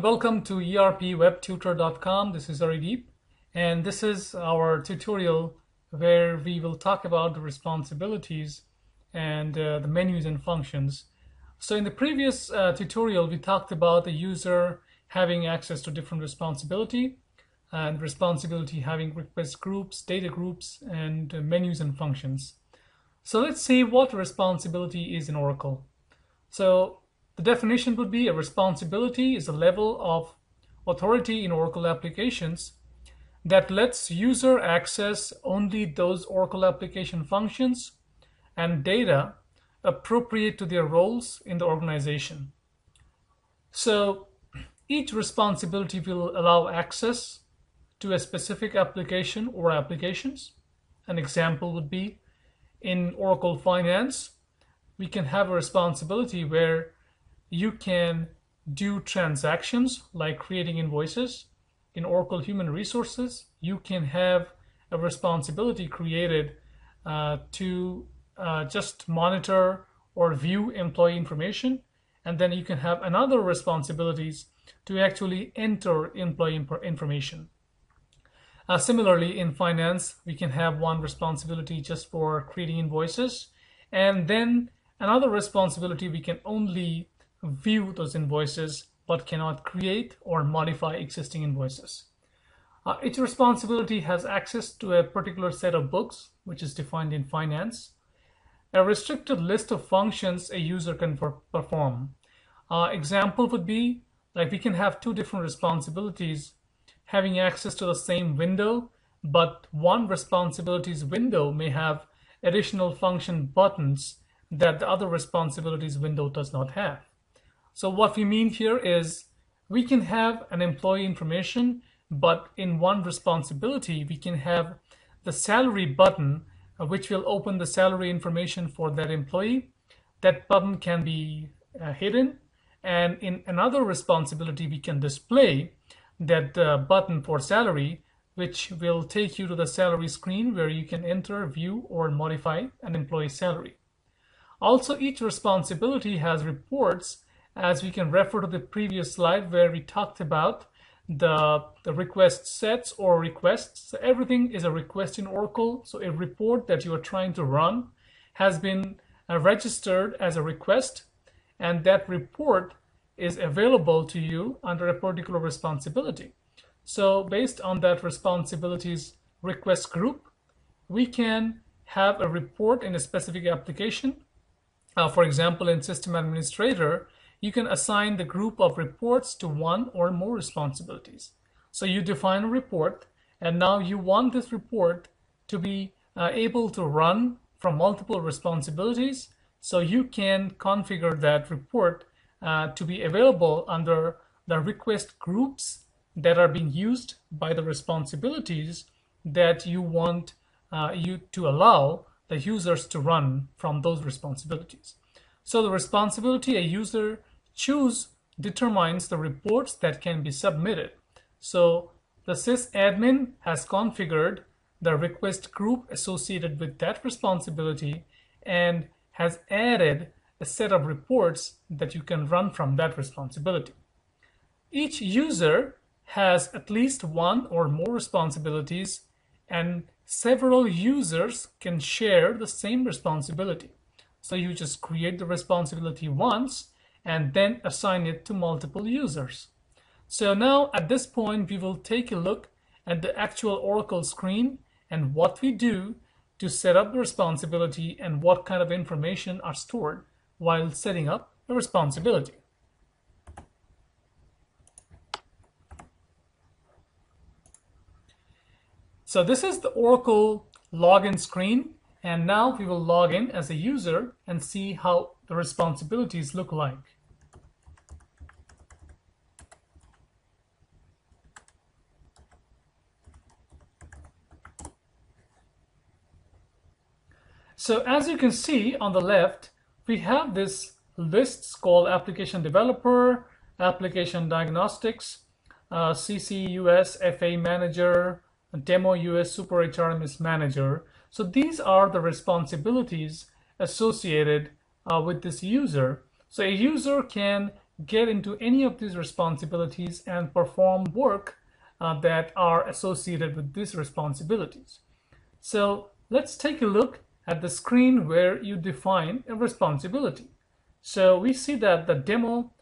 welcome to erpwebtutor.com. This is Arideep, and this is our tutorial where we will talk about the responsibilities and the menus and functions. So in the previous tutorial, we talked about the user having access to different responsibility and responsibility having request groups, data groups, and menus and functions. So let's see what responsibility is in Oracle. So the definition would be a responsibility is a level of authority in Oracle applications that lets user access only those Oracle application functions and data appropriate to their roles in the organization. So each responsibility will allow access to a specific application or applications. An example would be in Oracle Finance, we can have a responsibility where you can do transactions like creating invoices. In Oracle Human Resources, you can have a responsibility created to just monitor or view employee information, and then you can have another responsibilities to actually enter employee information. Similarly, in finance, we can have one responsibility just for creating invoices, and then another responsibility we can only view those invoices but cannot create or modify existing invoices. Each responsibility has access to a particular set of books, which is defined in finance. A restricted list of functions a user can perform. Example would be like we can have two different responsibilities having access to the same window, but one responsibilities window may have additional function buttons that the other responsibilities window does not have. So what we mean here is we can have an employee information, but in one responsibility, we can have the salary button, which will open the salary information for that employee. That button can be hidden. And in another responsibility, we can display that button for salary, which will take you to the salary screen where you can enter, view, or modify an employee's salary. Also, each responsibility has reports, as we can refer to the previous slide where we talked about the request sets or requests. So everything is a request in Oracle. So a report that you are trying to run has been registered as a request, and that report is available to you under a particular responsibility. So based on that responsibilities request group, we can have a report in a specific application. For example, in System Administrator, you can assign the group of reports to one or more responsibilities. So you define a report, and now you want this report to be able to run from multiple responsibilities. So you can configure that report to be available under the request groups that are being used by the responsibilities that you want you to allow the users to run from those responsibilities. So the responsibility a user choose determines the reports that can be submitted. So the sysadmin has configured the request group associated with that responsibility and has added a set of reports that you can run from that responsibility. Each user has at least one or more responsibilities, and several users can share the same responsibility. So you just create the responsibility once and then assign it to multiple users. So now at this point, we will take a look at the actual Oracle screen and what we do to set up the responsibility and what kind of information are stored while setting up a responsibility. So this is the Oracle login screen, and now we will log in as a user and see how the responsibilities look like. So as you can see on the left, we have this lists called Application Developer, Application Diagnostics, CCUS, FA Manager, Demo US, Super HRMS Manager. So these are the responsibilities associated with this user. So a user can get into any of these responsibilities and perform work that are associated with these responsibilities. So let's take a look at the screen where you define a responsibility. So we see that the demo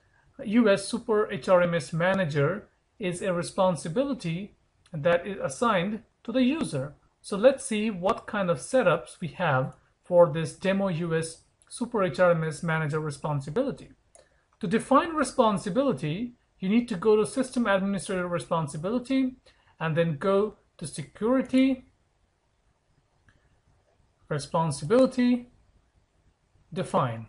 US Super HRMS Manager is a responsibility that is assigned to the user. So let's see what kind of setups we have for this demo US Super HRMS Manager responsibility. To define responsibility, you need to go to System Administrator Responsibility and then go to Security, Responsibility, Define.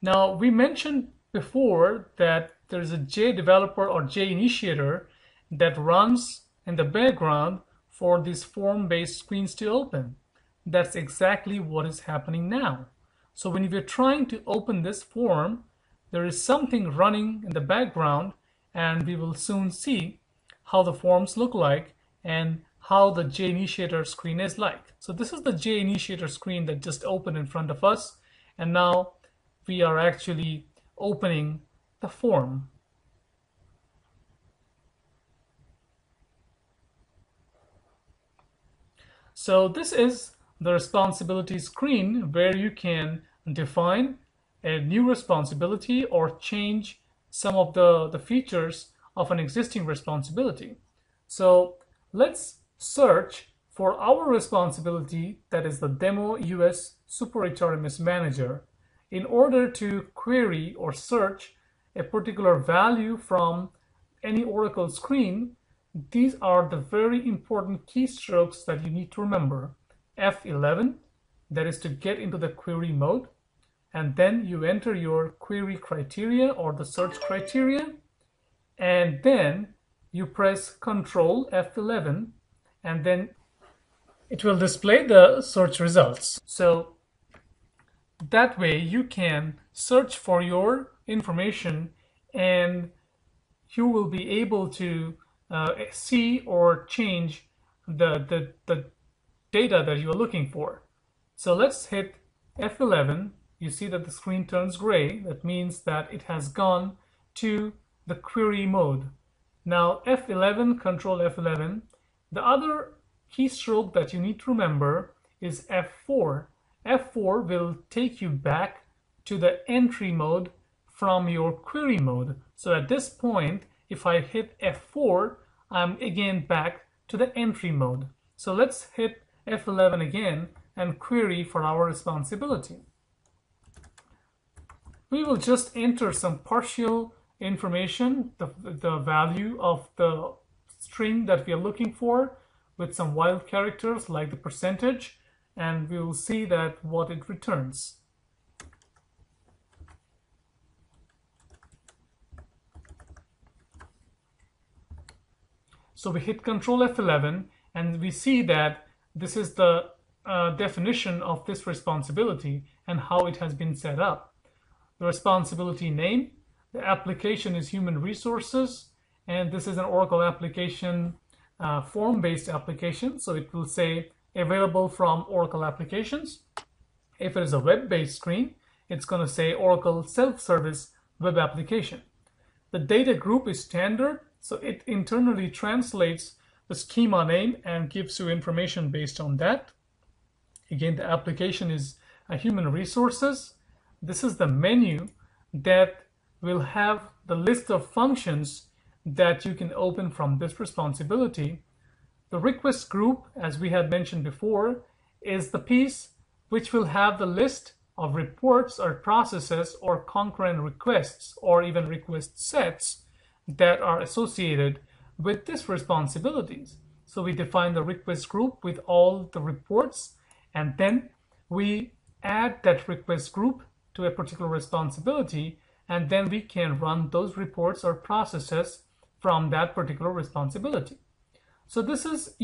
Now, we mentioned before that there's a JDeveloper or JInitiator that runs in the background for these form-based screens to open. That's exactly what is happening now. So when you're trying to open this form, there is something running in the background, and we will soon see how the forms look like and how the JInitiator screen is like. So this is the JInitiator screen that just opened in front of us, and now we are actually opening the form. So this is the responsibility screen where you can define a new responsibility or change some of the features of an existing responsibility. So let's search for our responsibility, that is the demo US Super HRMS Manager. In order to query or search a particular value from any Oracle screen, these are the very important keystrokes that you need to remember. F11, that is to get into the query mode, and then you enter your query criteria or the search criteria, and then you press Ctrl F11, and then it will display the search results. So that way you can search for your information and you will be able to see or change the data that you're looking for. So let's hit F11. You see that the screen turns gray. That means that it has gone to the query mode. Now F11, Control F11. The other keystroke that you need to remember is F4. F4 will take you back to the entry mode from your query mode. So at this point, if I hit F4, I'm again back to the entry mode. So let's hit F11 again and query for our responsibility. We will just enter some partial information, the value of the string that we are looking for with some wild characters like the percentage, and we will see that what it returns. So we hit Ctrl F11 and we see that this is the definition of this responsibility and how it has been set up. The responsibility name, the application is human resources, and this is an Oracle application, form-based application, so it will say available from Oracle applications. If it is a web-based screen, it's going to say Oracle self-service web application. The data group is standard, so it internally translates the schema name and gives you information based on that. Again, the application is human resources. This is the menu that will have the list of functions that you can open from this responsibility. The request group, as we had mentioned before, is the piece which will have the list of reports or processes or concurrent requests or even request sets that are associated with this responsibilities. So we define the request group with all the reports, and then we add that request group to a particular responsibility, and then we can run those reports or processes from that particular responsibility. So this is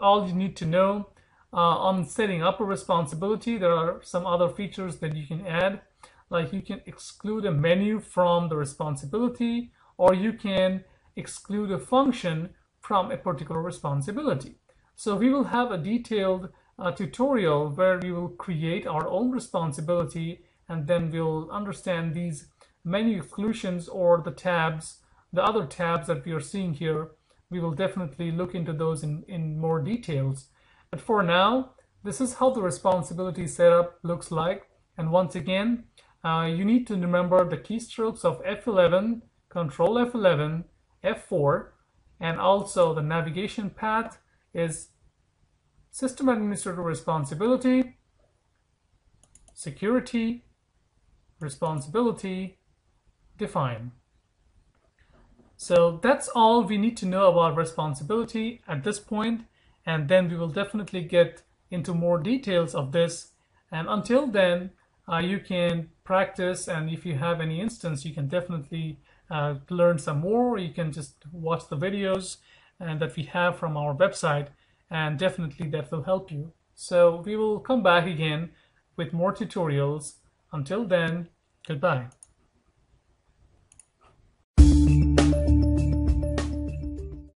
all you need to know on setting up a responsibility. There are some other features that you can add, like you can exclude a menu from the responsibility, or you can exclude a function from a particular responsibility. So we will have a detailed tutorial where we will create our own responsibility, and then we'll understand these menu exclusions or the tabs, the other tabs that we are seeing here, we will definitely look into those in more details. But for now, this is how the responsibility setup looks like. And once again, you need to remember the keystrokes of F11, Control F11, F4, and also the navigation path is System Administrator Responsibility, Security, Responsibility, Define. So that's all we need to know about responsibility at this point, and then we will definitely get into more details of this. And until then, you can practice, and if you have any instance, you can definitely learn some more. You can just watch the videos that we have from our website, and definitely that will help you. So we will come back again with more tutorials. Until then, goodbye.